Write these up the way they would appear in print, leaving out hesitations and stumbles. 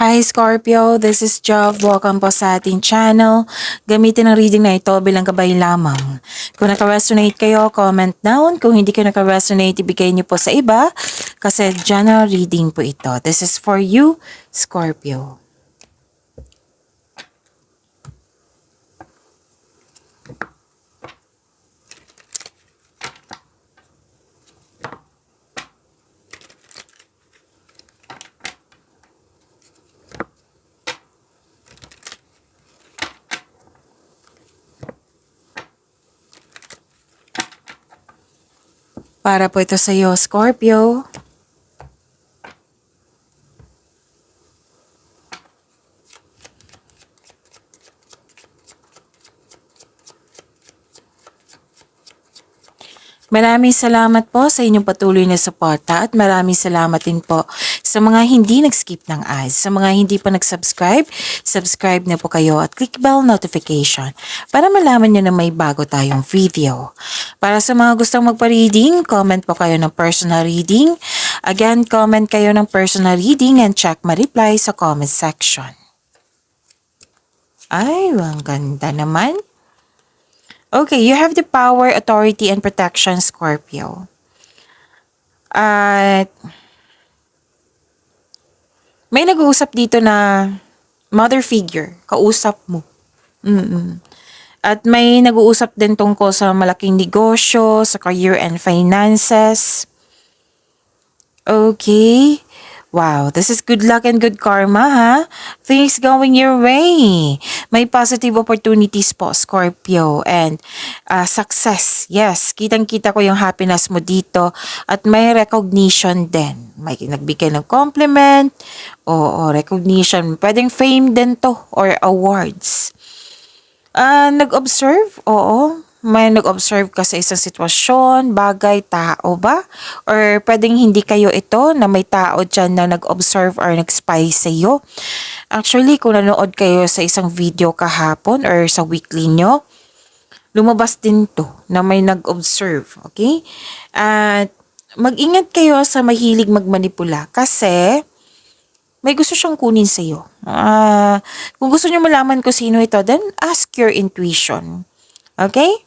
Hi Scorpio, this is Jov. Welcome po sa ating channel. Gamitin ang reading na ito bilang gabay lamang. Kung naka-resonate kayo, comment down. Kung hindi kayo naka-resonate, ibigay niyo po sa iba kasi general reading po ito. This is for you, Scorpio. Para po ito sa iyo, Scorpio. Maraming salamat po sa inyong patuloy na suporta at maraming salamat din po sa mga hindi nag-skip ng ads. Sa mga hindi pa nag-subscribe, subscribe na po kayo at click bell notification para malaman nyo na may bago tayong video. Para sa mga gustong magpa-reading, comment po kayo ng personal reading. Again, comment kayo ng personal reading and check ma-reply sa comment section. Ay, ang ganda naman. Okay, you have the power, authority, and protection, Scorpio. At may nag-uusap dito na mother figure, kausap mo. At may nag-uusap din tungkol sa malaking negosyo, sa career and finances. Okay. Wow, this is good luck and good karma, ha? Things going your way. May positive opportunities po, Scorpio. And success. Yes, kitang-kita ko yung happiness mo dito. At may recognition din. May nagbigay ng compliment. O recognition. Pwedeng fame din to or awards. Nag-observe? Oo. May nag-observe ka sa isang sitwasyon, bagay, tao ba? Or pwedeng hindi kayo ito na may tao dyan na nag-observe or nag-spy sa iyo. Actually, kung nanood kayo sa isang video kahapon or sa weekly nyo, lumabas din to na may nag-observe. Okay? At mag-ingat kayo sa mahilig magmanipula kasi may gusto siyang kunin sa iyo. Kung gusto niyo malaman kung sino ito, then ask your intuition. Okay?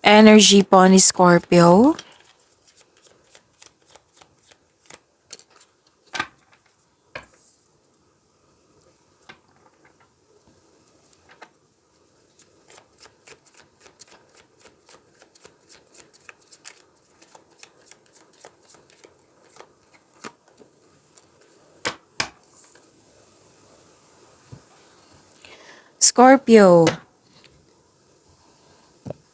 Energy po ni Scorpio. Scorpio.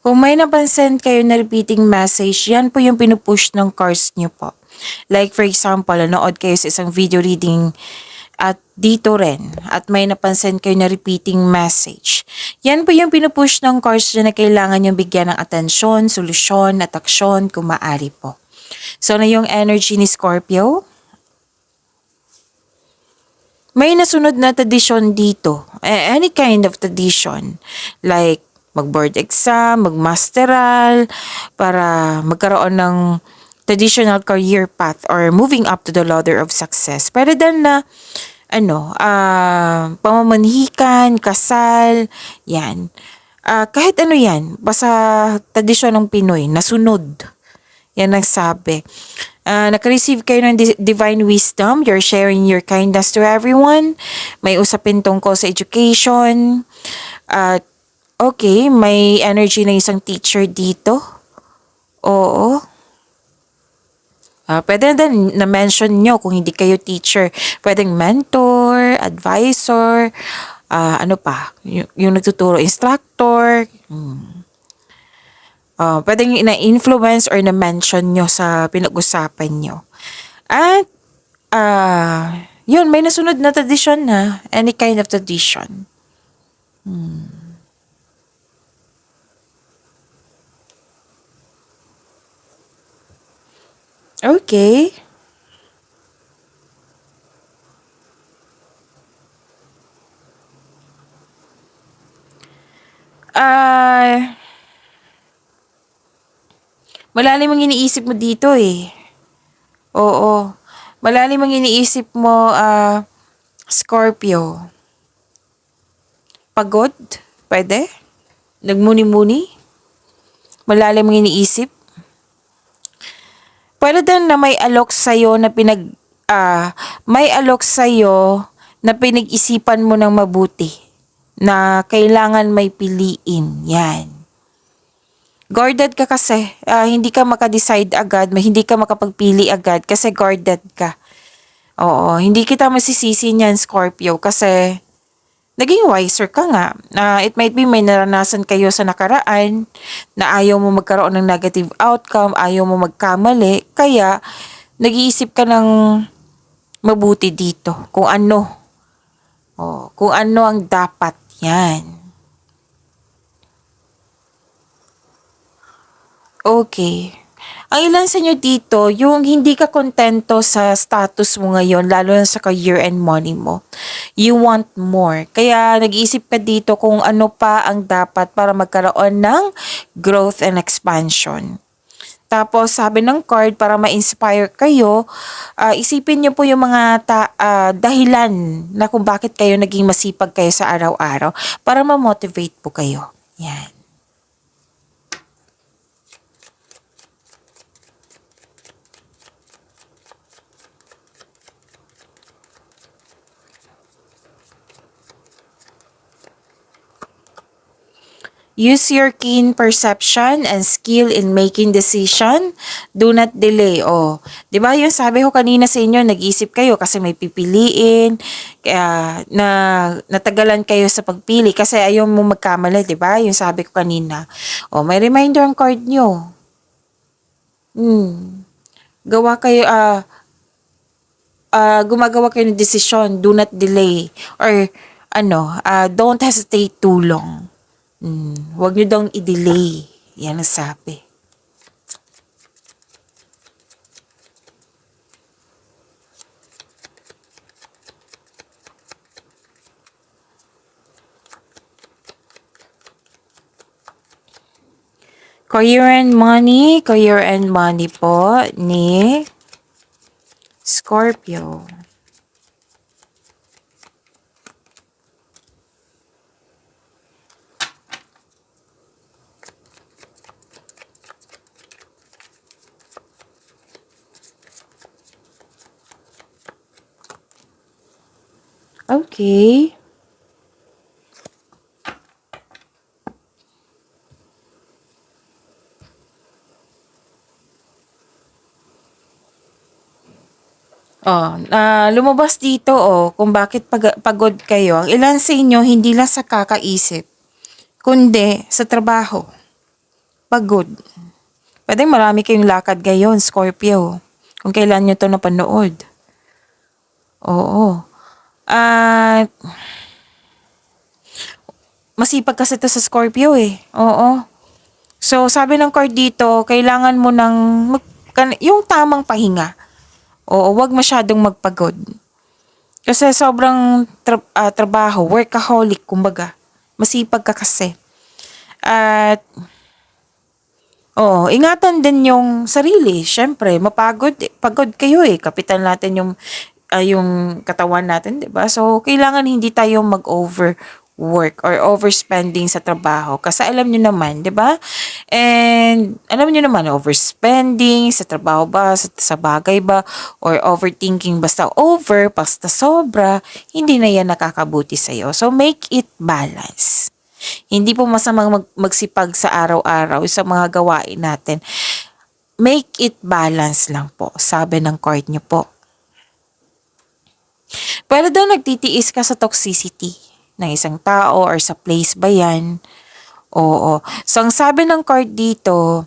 Kung may napansin kayo na repeating message, yan po yung pinupush ng cards nyo po. Like for example, nanood kayo sa isang video reading at dito rin. At may napansin kayo na repeating message. Yan po yung pinupush ng cards na kailangan yung bigyan ng atensyon, solusyon at aksyon kung maaari po. So na yung energy ni Scorpio. May nasunod na tradisyon dito. Any kind of tradition. Like mag-board exam, mag-masteral, para magkaroon ng traditional career path or moving up to the ladder of success. Pero din na, pamamanhikan, kasal, yan. Kahit ano yan, basta tradisyon ng Pinoy, nasunod. Yan ang sabi. Naka-receive kayo ng divine wisdom. You're sharing your kindness to everyone. May usapin tungkol sa education. Okay, may energy ng isang teacher dito. Oo. Pwede din na-mention nyo kung hindi kayo teacher. Pwedeng mentor, advisor, ano pa, yung nagtuturo, instructor. Pwedeng na-influence or na-mention nyo sa pinag-usapan nyo. At, yun, may nasunod na tradition na. Any kind of tradition. Okay. Ah, malalim ang iniisip mo dito eh. Oo. Malalim ang iniisip mo, Scorpio. Pagod? Pwede? Nagmuni-muni? Malalim ang iniisip? Pwede din na may alok sa'yo na may alok sa'yo na pinag-isipan mo ng mabuti na kailangan may piliin. Yan. Guarded ka kasi. Hindi ka makadecide agad, hindi ka makapagpili agad kasi guarded ka. Oo, hindi kita masisisi niyan, Scorpio, kasi naging wiser ka nga. It might be may naranasan kayo sa nakaraan na ayaw mo magkaroon ng negative outcome, ayaw mo magkamali, kaya nag-iisip ka ng mabuti dito kung ano. Kung ano ang dapat yan. Okay. Ang ilan sa inyo dito, yung hindi ka kontento sa status mo ngayon, lalo na sa career and money mo. You want more. Kaya nag-iisip ka dito kung ano pa ang dapat para magkaroon ng growth and expansion. Tapos sabi ng card, para ma-inspire kayo, isipin niyo po yung mga dahilan na kung bakit kayo naging masipag kayo sa araw-araw para ma-motivate po kayo. Yan. Use your keen perception and skill in making decision. Do not delay. Oh, 'di ba? Yung sabi ko kanina sa inyo, nag-isip kayo kasi may pipiliin, kaya natagalan kayo sa pagpili kasi ayaw mo magkamali, 'di ba? Yung sabi ko kanina. Oh, may reminder ang card nyo. Gawa kayo gumagawa kayo ng desisyon, do not delay or don't hesitate too long. Huwag nyo daw i-delay. Yan ang sabi. Career and money po ni Scorpio. Okay. Lumabas dito kung bakit pagod kayo. Ang ilan sa inyo hindi lang sa kakaisip, kundi sa trabaho. Pagod. Pwede marami kayong lakad ngayon, Scorpio. Kung kailan nyo to napanood. Oo. At masipag kasi to sa Scorpio eh. Oo. So, sabi ng card dito, kailangan mo ng yung tamang pahinga. Oo, wag masyadong magpagod. Kasi sobrang trabaho, workaholic, kumbaga. Masipag ka kasi. At, ingatan din yung sarili. Siyempre, pagod kayo eh. Kapitan natin yung katawan natin, 'di ba? So, kailangan hindi tayo mag-overwork or overspending sa trabaho. Kasi alam niyo naman, 'di ba? And alam niyo naman, overspending sa trabaho ba, sa bagay ba, or overthinking basta sobra, hindi na yan nakakabuti sa'yo. So, make it balance. Hindi po masamang magsipag sa araw-araw sa mga gawain natin. Make it balance lang po, sabi ng card niyo po. Pero daw nagtitiis ka sa toxicity ng isang tao or sa place ba yan? Oo. So, ang sabi ng card dito,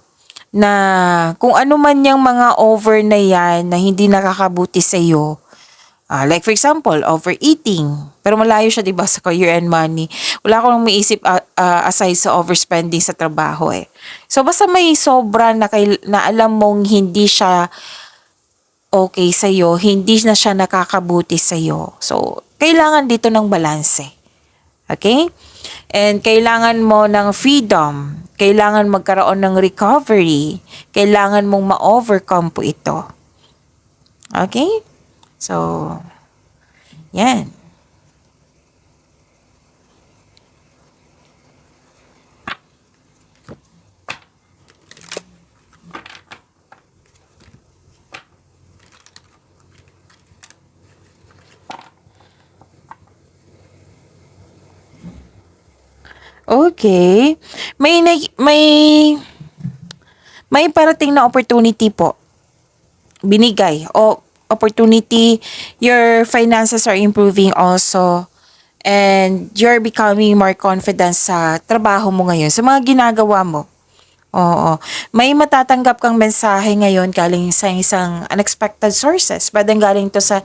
na kung ano man yung mga over na yan na hindi nakakabuti sa iyo, like for example, overeating. Pero malayo siya, 'di ba, sa career and money. Wala akong maiisip aside sa overspending sa trabaho eh. So basta may sobra na alam mong hindi siya okay sa'yo, hindi na siya nakakabuti sa'yo. So, kailangan dito ng balanse. Okay? And kailangan mo ng freedom. Kailangan magkaroon ng recovery. Kailangan mong ma-overcome po ito. Okay? So, yan. Okay. May parating na opportunity po. Binigay o opportunity, your finances are improving also, and you're becoming more confident sa trabaho mo ngayon, sa mga ginagawa mo. Oo. May matatanggap kang mensahe ngayon galing sa isang unexpected sources. Pwedeng galing to sa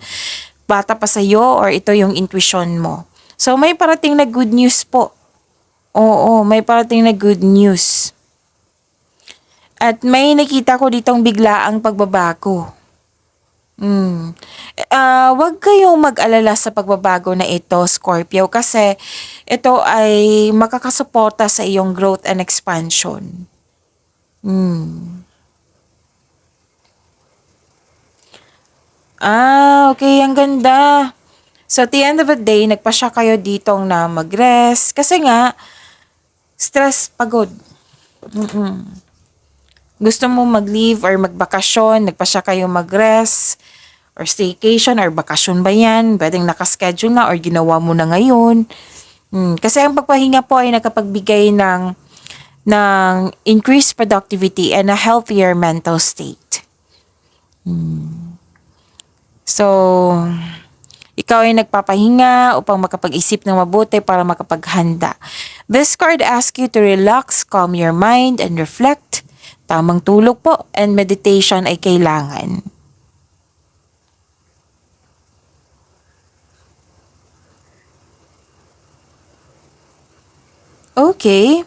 bata pa sa'yo or ito yung intuition mo. So, may parating na good news po. Oo, may parating na good news. At may nakita ko ditong biglaang pagbabago. Wag kayong mag-alala sa pagbabago na ito, Scorpio, kasi ito ay makakasuporta sa iyong growth and expansion. Okay, ang ganda. So, at the end of the day, nagpasya kayo ditong na mag-rest. Kasi nga, stress, pagod. Gusto mo mag-leave or magbakasyon, nagpasya kayo mag-rest, or staycation, or bakasyon ba yan? Pwedeng nakaschedule na or ginawa mo na ngayon. Kasi ang pagpahinga po ay nakapagbigay ng increased productivity and a healthier mental state. So, ikaw ay nagpapahinga upang makapag-isip ng mabuti para makapaghanda. This card asks you to relax, calm your mind, and reflect. Tamang tulog po and meditation ay kailangan. Okay.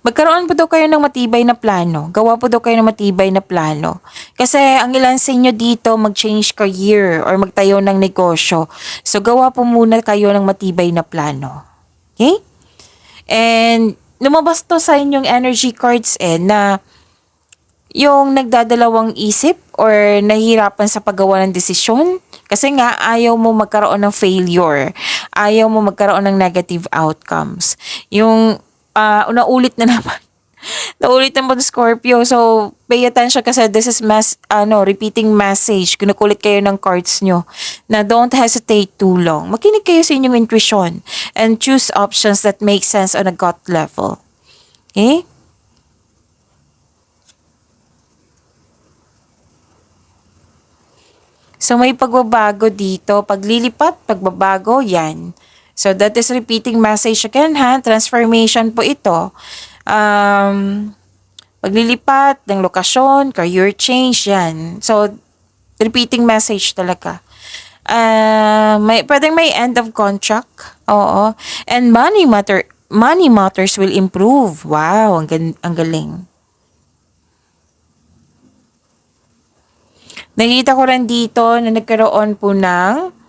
Magkaroon po daw kayo ng matibay na plano. Gawa po daw kayo ng matibay na plano. Kasi ang ilan sa inyo dito mag-change career or magtayo ng negosyo. So gawa po muna kayo ng matibay na plano. Okay? And lumabas to sa inyong energy cards na yung nagdadalawang isip or nahihirapan sa paggawa ng desisyon. Kasi nga ayaw mo magkaroon ng failure. Ayaw mo magkaroon ng negative outcomes. Yung naulit na naman. Naulit naman Scorpio. So, pay attention kasi this is repeating message. Kinukulit kayo ng cards nyo na don't hesitate too long. Makinig kayo sa inyong intuition and choose options that make sense on a gut level. Okay? So, may pagbabago dito. Paglilipat, pagbabago, yan. So, that is repeating message again, ha? Transformation po ito. Paglilipat ng lokasyon, career change, yan. So, repeating message talaga. Pwedeng may end of contract. Oo. And money matters will improve. Wow, ang galing. Nakita ko rin dito na nagkaroon po ng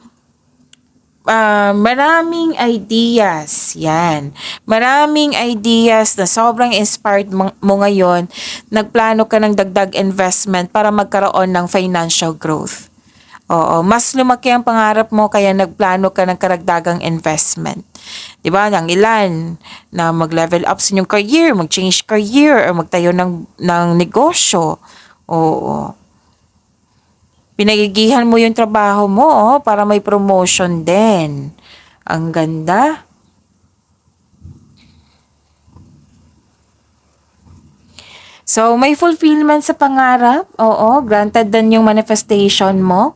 maraming ideas. Yan. Maraming ideas na sobrang inspired mo ngayon. Nagplano ka ng dagdag investment para magkaroon ng financial growth. Oo, mas lumaki ang pangarap mo kaya nagplano ka ng karagdagang investment. 'Di ba? Ng ilan na mag-level up sa inyong career, mag-change career or magtayo ng negosyo. Oo. Pinagigihan mo yung trabaho mo para may promotion din. Ang ganda. So, may fulfillment sa pangarap. Oo, granted din yung manifestation mo.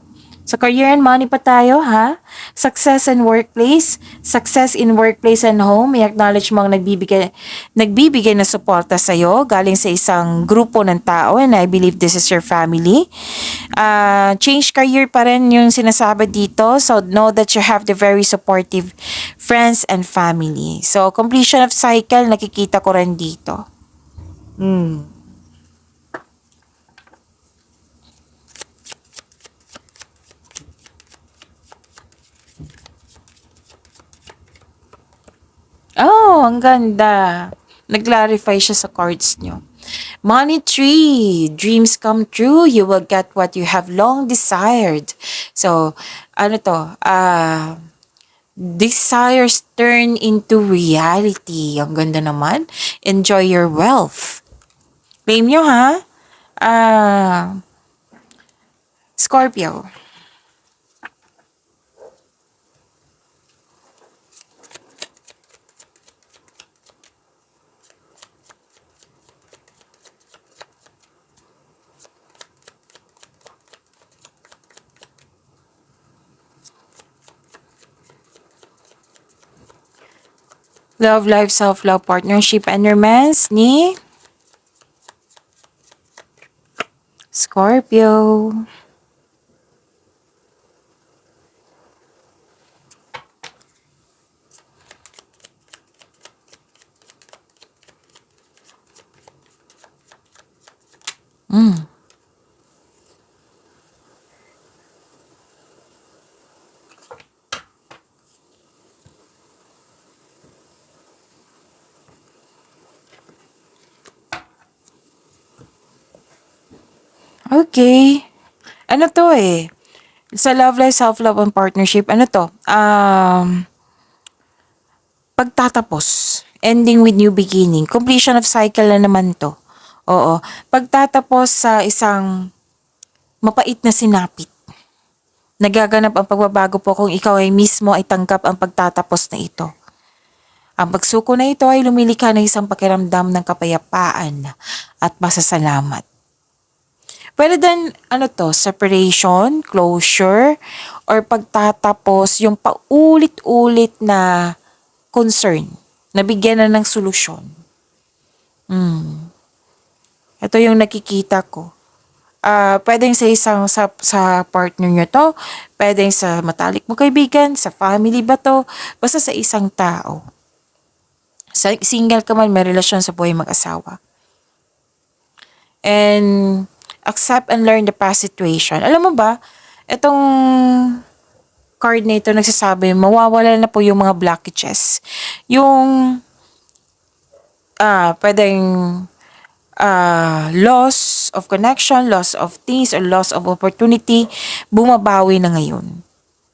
Sa career and money pa tayo, ha? Success in workplace. Success in workplace and home. May acknowledge mo ang nagbibigay na suporta sa'yo galing sa isang grupo ng tao and I believe this is your family. Change career pa rin yung sinasabi dito. So, know that you have the very supportive friends and family. So, completion of cycle, nakikita ko rin dito. Oh, ang ganda. Nag-clarify siya sa cards nyo. Money tree, dreams come true, you will get what you have long desired. So, ano to, desires turn into reality. Ang ganda naman. Enjoy your wealth. Claim nyo ha. Ah, Scorpio. Love, life, self-love, partnership, and romance ni Scorpio. Okay. Ano to eh? Sa love life, self-love, and partnership, ano to? Pagtatapos. Ending with new beginning. Completion of cycle na naman to. Oo. Pagtatapos sa isang mapait na sinapit. Nagaganap ang pagbabago po kung ikaw ay mismo ay tanggap ang pagtatapos na ito. Ang pagsuko na ito ay lumilikha ng isang pakiramdam ng kapayapaan at masasalamat. Pwede din, ano to, separation, closure, or pagtatapos yung paulit-ulit na concern, nabigyan na ng solusyon. Ito yung nakikita ko. Pwedeng sa sa partner nyo to, pwedeng sa matalik mo kaibigan, sa family ba to, basta sa isang tao. Sa single ka man, may relasyon sa buhay mag-asawa. And accept and learn the past situation. Alam mo ba, itong card na ito nagsasabi, mawawala na po yung mga blockages. Yung pwedeng loss of connection, loss of things, or loss of opportunity, bumabawi na ngayon.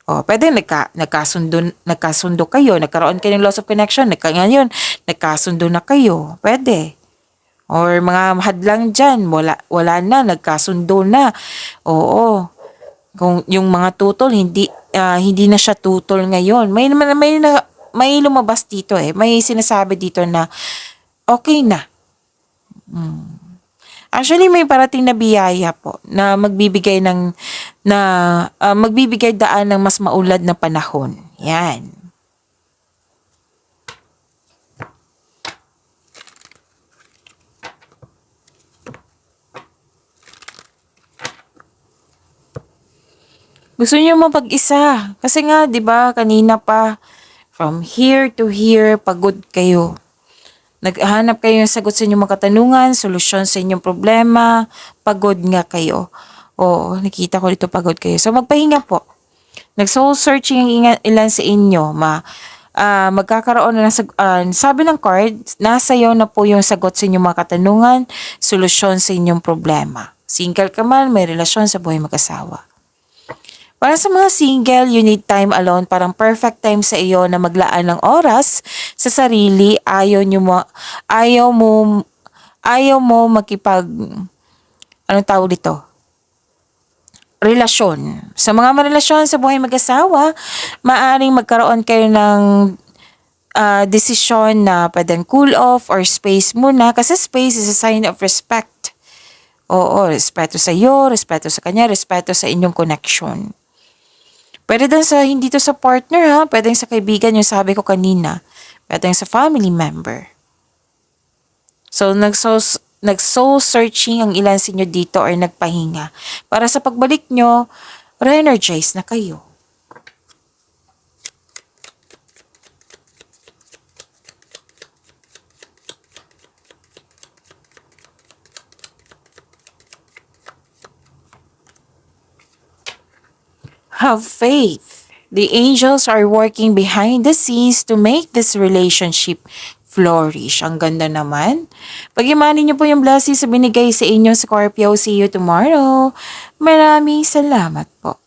Pwede nagkasundo kayo, nagkaroon kayo ng loss of connection, ngayon, nagkasundo na kayo. Pwede. Or mga hadlang dyan, wala na, nagkasundo na. Oo. Kung yung mga tutol, hindi na siya tutol ngayon. May lumabas dito eh. May sinasabi dito na okay na. Actually, may parating na biyaya po na magbibigay daan ng mas maulad na panahon. Yan. Gusto niyo mapag-isa. Kasi nga, di ba, kanina pa, from here to here, pagod kayo. Naghahanap kayo ng sagot sa inyong mga katanungan, solusyon sa inyong problema, pagod nga kayo. Oo, nakita ko dito pagod kayo. So, magpahinga po. Nag-soul searching ang ilan sa inyo, magkakaroon na sabi ng card, nasa iyo na po yung sagot sa inyong mga katanungan, solusyon sa inyong problema. Single ka man, may relasyon sa buhay mag-asawa. Para sa mga single, you need time alone. Parang perfect time sa iyo na maglaan ng oras sa sarili. Ayaw mo anong tawag dito? Relasyon. Sa mga marelasyon sa buhay mag-asawa, maaring magkaroon kayo ng desisyon na pwedeng cool off or space muna. Kasi space is a sign of respect. Oo, respeto sa iyo, respeto sa kanya, respeto sa inyong connection. Pwede din hindi to sa partner ha, pwede sa kaibigan yung sabi ko kanina. Pwede sa family member. So, nag-soul searching ang ilan sa inyo dito or nagpahinga. Para sa pagbalik nyo, re-energize na kayo. Have faith. The angels are working behind the scenes to make this relationship flourish. Ang ganda naman. Pag-imanin niyo po yung blessings na binigay sa inyo, Scorpio. See you tomorrow. Maraming salamat po.